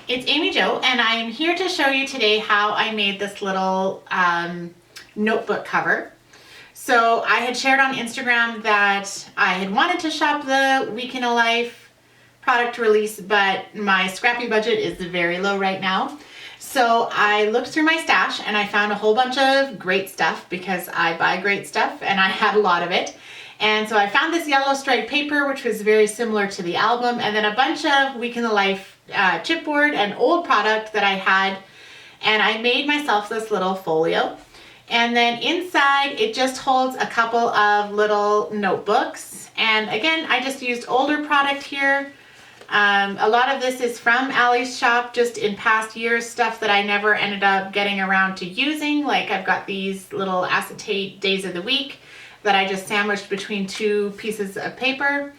it's Amy Jo, and I'm here to show you today how I made this little notebook cover. So I had shared on Instagram that I had wanted to shop the Week in a Life product release, but my scrappy budget is very low right now. So I looked through my stash and I found a whole bunch of great stuff because I buy great stuff and I had a lot of it. And so I found this yellow striped paper, which was very similar to the album, and then a bunch of Week in the Life chipboard and old product that I had, and I made myself this little folio. And then inside it just holds a couple of little notebooks, and again I just used older product here. A lot of this is from Ali's shop, just in past years, stuff that I never ended up getting around to using. Like I've got these little acetate days of the week that I just sandwiched between two pieces of paper.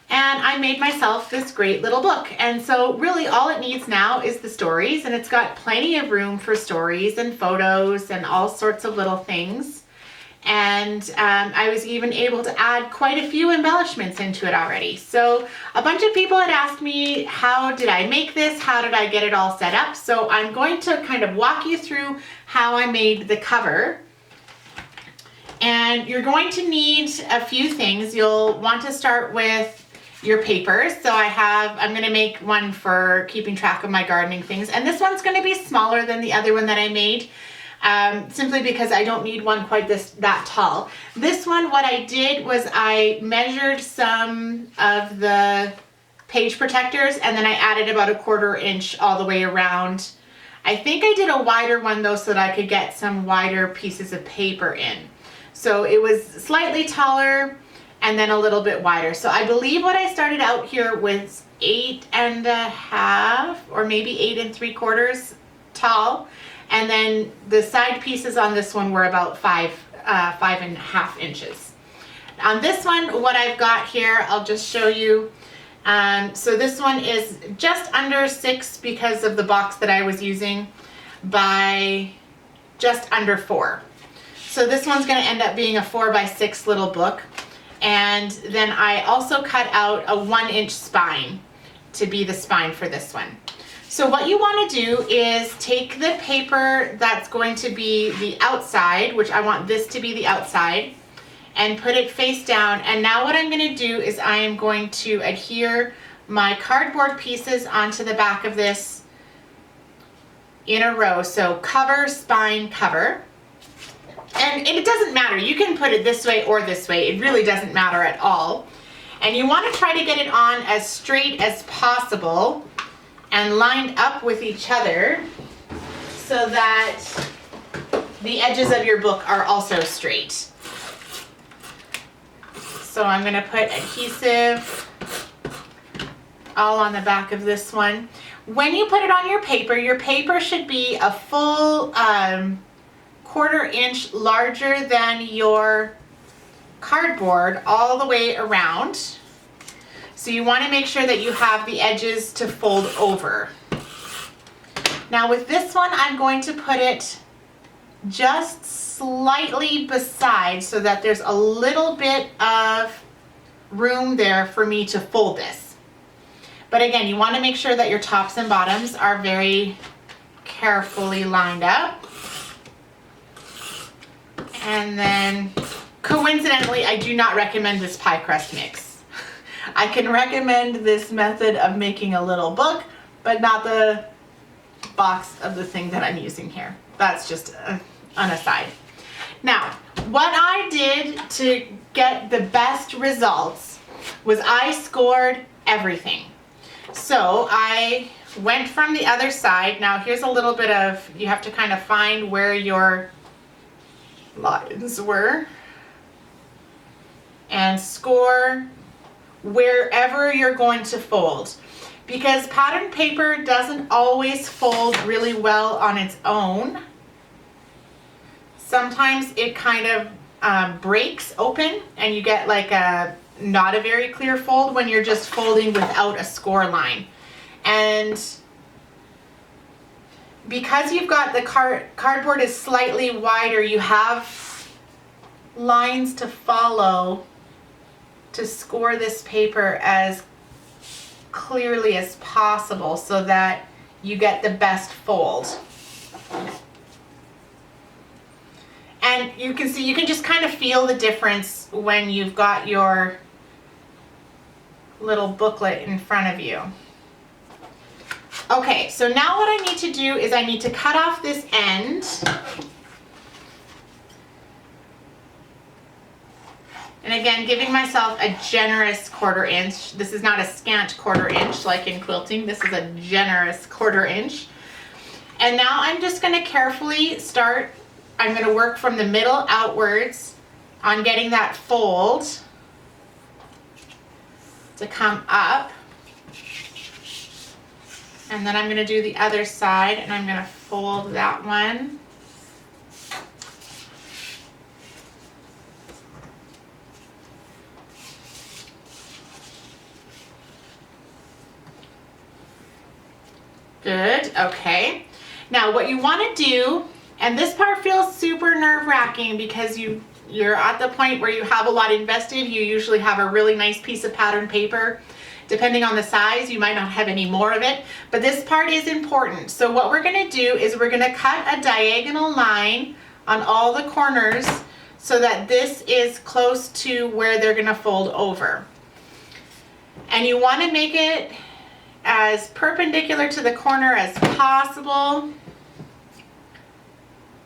And I made myself this great little book. And so really all it needs now is the stories, and it's got plenty of room for stories and photos and all sorts of little things. And I was even able to add quite a few embellishments into it already. So a bunch of people had asked me, how did I make this? How did I get it all set up? So I'm going to kind of walk you through how I made the cover. And you're going to need a few things. You'll want to start with your papers. So I'm going to make one for keeping track of my gardening things. And this one's going to be smaller than the other one that I made, simply because I don't need one quite that tall. This one, what I did was I measured some of the page protectors and then I added about 1/4 inch all the way around. I think I did a wider one though so that I could get some wider pieces of paper in. So it was slightly taller and then a little bit wider. So I believe what I started out here was 8.5 or maybe 8 3/4 tall. And then the side pieces on this one were about 5.5 inches. On this one, what I've got here, I'll just show you. So this one is just under 6 because of the box that I was using, by just under 4. So this one's gonna end up being a 4x6 little book. And then I also cut out a 1-inch spine to be the spine for this one. So what you want to do is take the paper that's going to be the outside, which I want this to be the outside, and put it face down. And now what I'm going to do is I am going to adhere my cardboard pieces onto the back of this in a row. So cover, spine, cover. And it doesn't matter, you can put it this way or this way, it really doesn't matter at all. And you want to try to get it on as straight as possible and lined up with each other so that the edges of your book are also straight. So I'm going to put adhesive all on the back of this one. When you put it on your paper should be a full 1/4 inch larger than your cardboard all the way around. So you want to make sure that you have the edges to fold over. Now with this one, I'm going to put it just slightly beside so that there's a little bit of room there for me to fold this. But again, you want to make sure that your tops and bottoms are very carefully lined up. And then, coincidentally, I do not recommend this pie crust mix. I can recommend this method of making a little book, but not the box of the thing that I'm using here. That's just an aside. Now, what I did to get the best results was I scored everything. So I went from the other side. Now here's a little bit of, you have to kind of find where your lines were and score wherever you're going to fold, because pattern paper doesn't always fold really well on its own. Sometimes it kind of breaks open and you get like not a very clear fold when you're just folding without a score line. And because you've got the cardboard is slightly wider, you have lines to follow to score this paper as clearly as possible so that you get the best fold. And you can see, you can just kind of feel the difference when you've got your little booklet in front of you. Okay, so now what I need to do is I need to cut off this end. And again, giving myself a generous 1/4 inch. This is not a scant 1/4 inch like in quilting. This is a generous 1/4 inch. And now I'm just going to carefully start, I'm going to work from the middle outwards on getting that fold to come up. And then I'm going to do the other side, and I'm going to fold that one. Good, okay. Now what you want to do, and this part feels super nerve-wracking because you're at the point where you have a lot invested. You usually have a really nice piece of pattern paper. Depending on the size, you might not have any more of it, but this part is important. So what we're going to do is we're going to cut a diagonal line on all the corners so that this is close to where they're going to fold over. And you want to make it as perpendicular to the corner as possible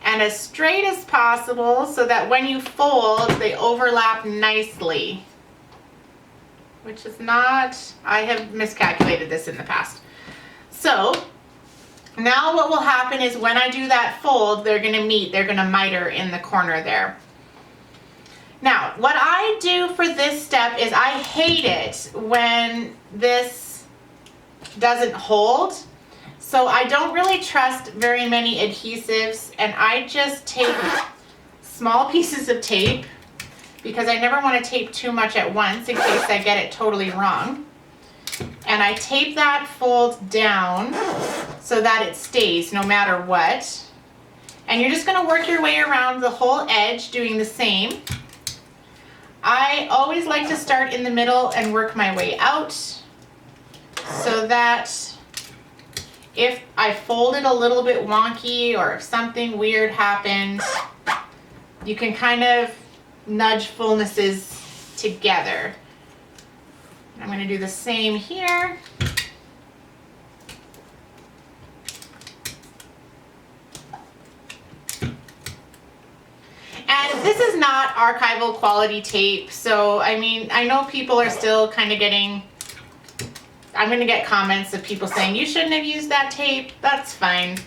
and as straight as possible so that when you fold, they overlap nicely. Which is not, I have miscalculated this in the past. So now what will happen is when I do that fold, they're going to meet, they're going to miter in the corner there. Now, what I do for this step is I hate it when this doesn't hold. So I don't really trust very many adhesives, and I just take small pieces of tape because I never want to tape too much at once in case I get it totally wrong. And I tape that fold down so that it stays no matter what. And you're just going to work your way around the whole edge doing the same. I always like to start in the middle and work my way out so that if I fold it a little bit wonky or if something weird happened, you can kind of nudge fullnesses together. I'm going to do the same here. And this is not archival quality tape, so I mean, I know people are still kind of getting, I'm going to get comments of people saying you shouldn't have used that tape. That's fine.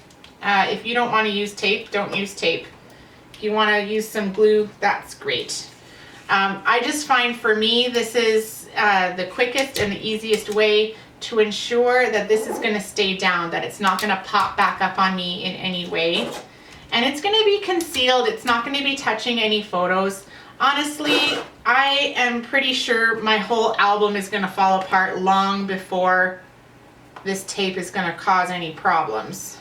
If you don't want to use tape, don't use tape. If you want to use some glue, that's great. I just find for me this is the quickest and the easiest way to ensure that this is going to stay down, that it's not going to pop back up on me in any way. And it's going to be concealed. It's not going to be touching any photos. Honestly, I am pretty sure my whole album is going to fall apart long before this tape is going to cause any problems.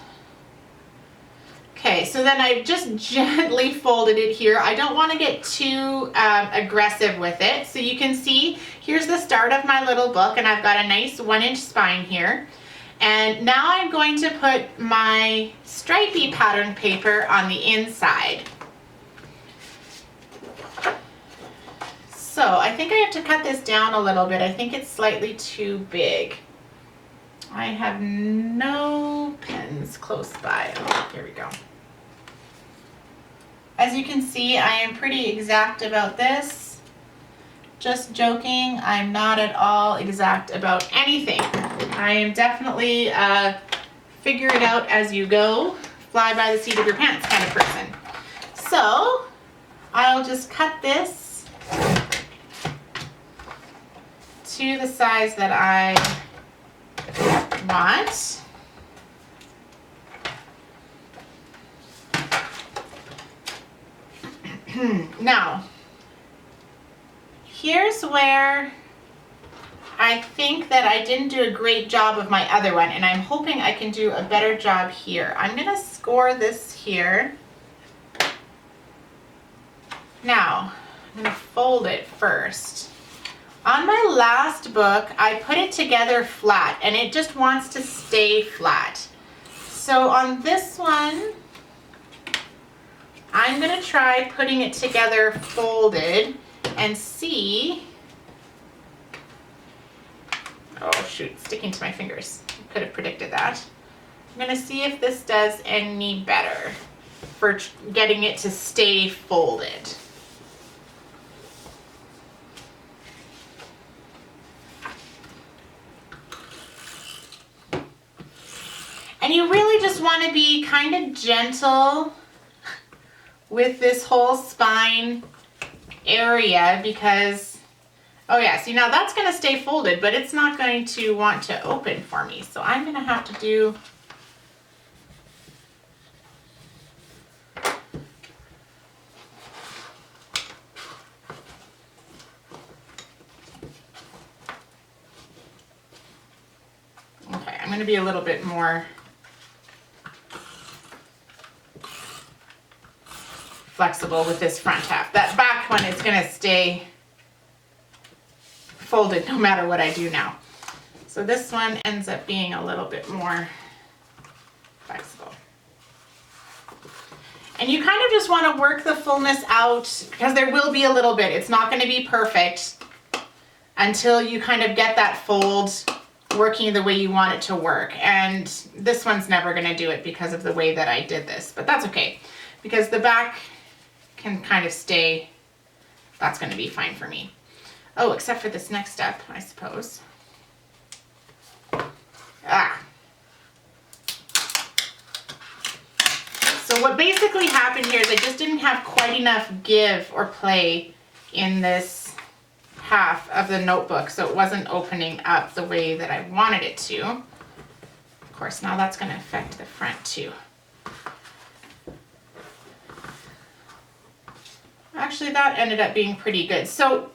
Okay, so then I've just gently folded it here. I don't want to get too aggressive with it. So you can see, here's the start of my little book, and I've got a nice 1-inch spine here. And now I'm going to put my stripy pattern paper on the inside. So I think I have to cut this down a little bit. I think it's slightly too big. I have no pens close by. Oh, here we go. As you can see, I am pretty exact about this. Just joking, I'm not at all exact about anything. I am definitely figure it out as you go, fly by the seat of your pants kind of person. So I'll just cut this to the size that I want. Now, here's where I think that I didn't do a great job of my other one, and I'm hoping I can do a better job here. I'm going to score this here. Now, I'm going to fold it first. On my last book, I put it together flat, and it just wants to stay flat. So on this one, I'm gonna try putting it together folded and see. Oh shoot, it's sticking to my fingers. I could have predicted that. I'm gonna see if this does any better for getting it to stay folded. And you really just want to be kind of gentle with this whole spine area because, oh yeah, see now that's going to stay folded, but it's not going to want to open for me. So I'm going to have to do okay, I'm going to be a little bit more flexible with this front half. That back one is going to stay folded no matter what I do now. So this one ends up being a little bit more flexible. And you kind of just want to work the fullness out because there will be a little bit. It's not going to be perfect until you kind of get that fold working the way you want it to work. And this one's never going to do it because of the way that I did this, but that's okay because the back can kind of stay. That's going to be fine for me. Oh, except for this next step, I suppose. So what basically happened here is I just didn't have quite enough give or play in this half of the notebook, so it wasn't opening up the way that I wanted it to. Of course, now that's going to affect the front too. Actually, that ended up being pretty good. So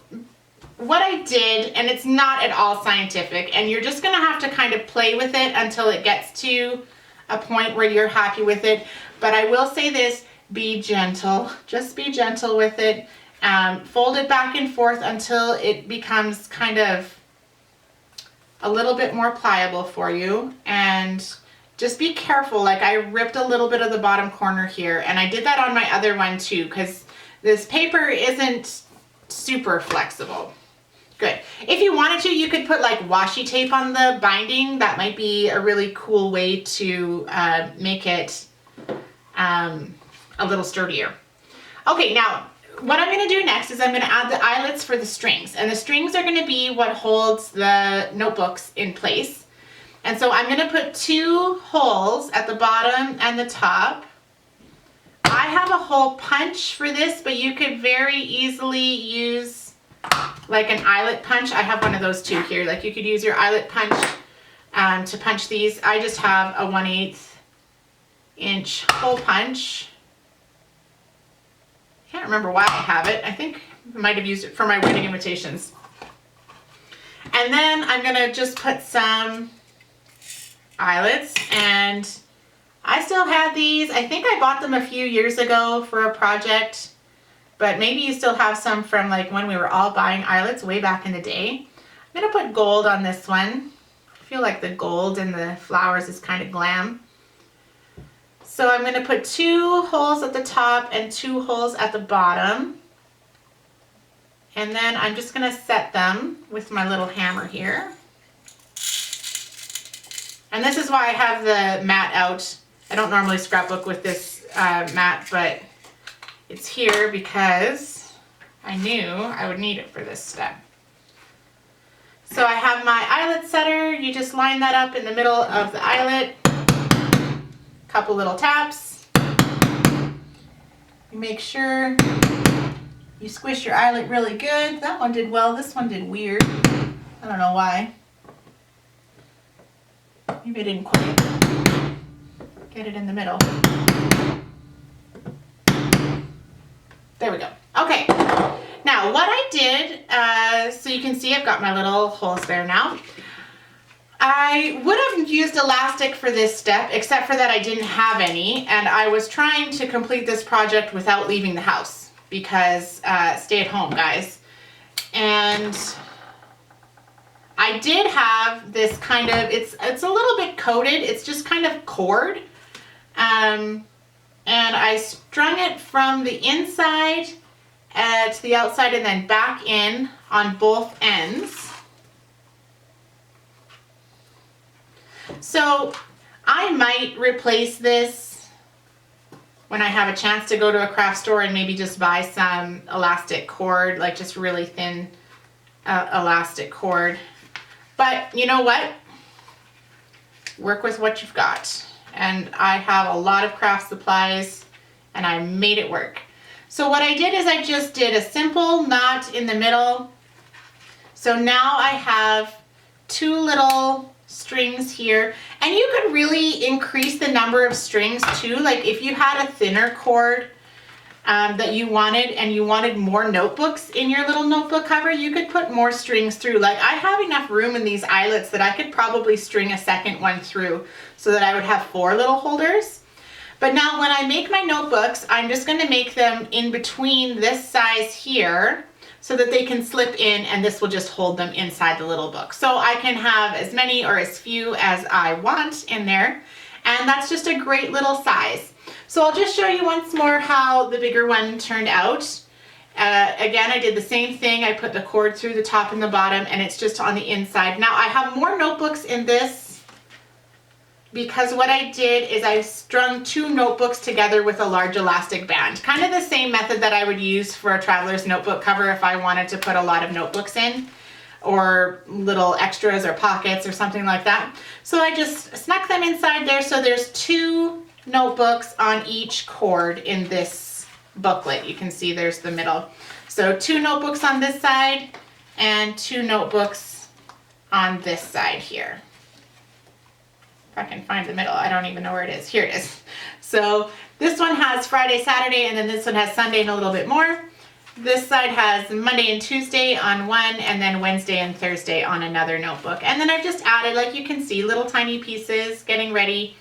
what I did, and it's not at all scientific, and you're just going to have to kind of play with it until it gets to a point where you're happy with it. But I will say this, be gentle. Just be gentle with it. Fold it back and forth until it becomes kind of a little bit more pliable for you. And just be careful. Like I ripped a little bit of the bottom corner here, and I did that on my other one too, because this paper isn't super flexible. Good. If you wanted to, you could put like washi tape on the binding. That might be a really cool way to make it a little sturdier. Okay, now what I'm going to do next is I'm going to add the eyelets for the strings. And the strings are going to be what holds the notebooks in place. And so I'm going to put 2 holes at the bottom and the top. I have a hole punch for this, but you could very easily use like an eyelet punch. I have one of those too here. Like you could use your eyelet punch to punch these. I just have a 1/8 inch hole punch. Can't remember why I have it. I think I might have used it for my wedding invitations. And then I'm gonna just put some eyelets, and I still have these. I think I bought them a few years ago for a project, but maybe you still have some from like when we were all buying eyelets way back in the day. I'm gonna put gold on this one. I feel like the gold and the flowers is kind of glam. So I'm going to put 2 holes at the top and 2 holes at the bottom. And then I'm just going to set them with my little hammer here. And this is why I have the mat out. I don't normally scrapbook with this mat, but it's here because I knew I would need it for this step. So I have my eyelet setter. You just line that up in the middle of the eyelet. Couple little taps. You make sure you squish your eyelet really good. That one did well. This one did weird. I don't know why. Maybe I didn't quite get it in the middle. There we go. Okay. Now what I did, so you can see I've got my little holes there now. I would have used elastic for this step, except for that I didn't have any, and I was trying to complete this project without leaving the house because stay at home, guys. And I did have this kind of, it's a little bit coated, it's just kind of cord, And I strung it from the inside to the outside and then back in on both ends. So I might replace this when I have a chance to go to a craft store and maybe just buy some elastic cord, like just really thin elastic cord. But you know what? Work with what you've got. And I have a lot of craft supplies and I made it work. So what I did is I just did a simple knot in the middle. So now I have 2 little strings here, and you could really increase the number of strings too. Like if you had a thinner cord that you wanted and you wanted more notebooks in your little notebook cover, you could put more strings through. Like I have enough room in these eyelets that I could probably string a second one through so that I would have 4 little holders. But now when I make my notebooks, I'm just going to make them in between this size here so that they can slip in, and this will just hold them inside the little book. So I can have as many or as few as I want in there, and that's just a great little size. So I'll just show you once more how the bigger one turned out. Again, I did the same thing. I put the cord through the top and the bottom, and it's just on the inside. Now I have more notebooks in this because what I did is I strung 2 notebooks together with a large elastic band. Kind of the same method that I would use for a traveler's notebook cover if I wanted to put a lot of notebooks in, or little extras or pockets or something like that. So I just snuck them inside there, so there's 2 notebooks on each cord in this booklet. You can see there's the middle. So 2 notebooks on this side and 2 notebooks on this side here. If I can find the middle, I don't even know where it is. Here it is. So this one has Friday, Saturday, and then this one has Sunday and a little bit more. This side has Monday and Tuesday on one, and then Wednesday and Thursday on another notebook. And then I've just added, like you can see, little tiny pieces getting ready.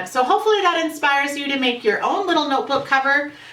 So hopefully that inspires you to make your own little notebook cover.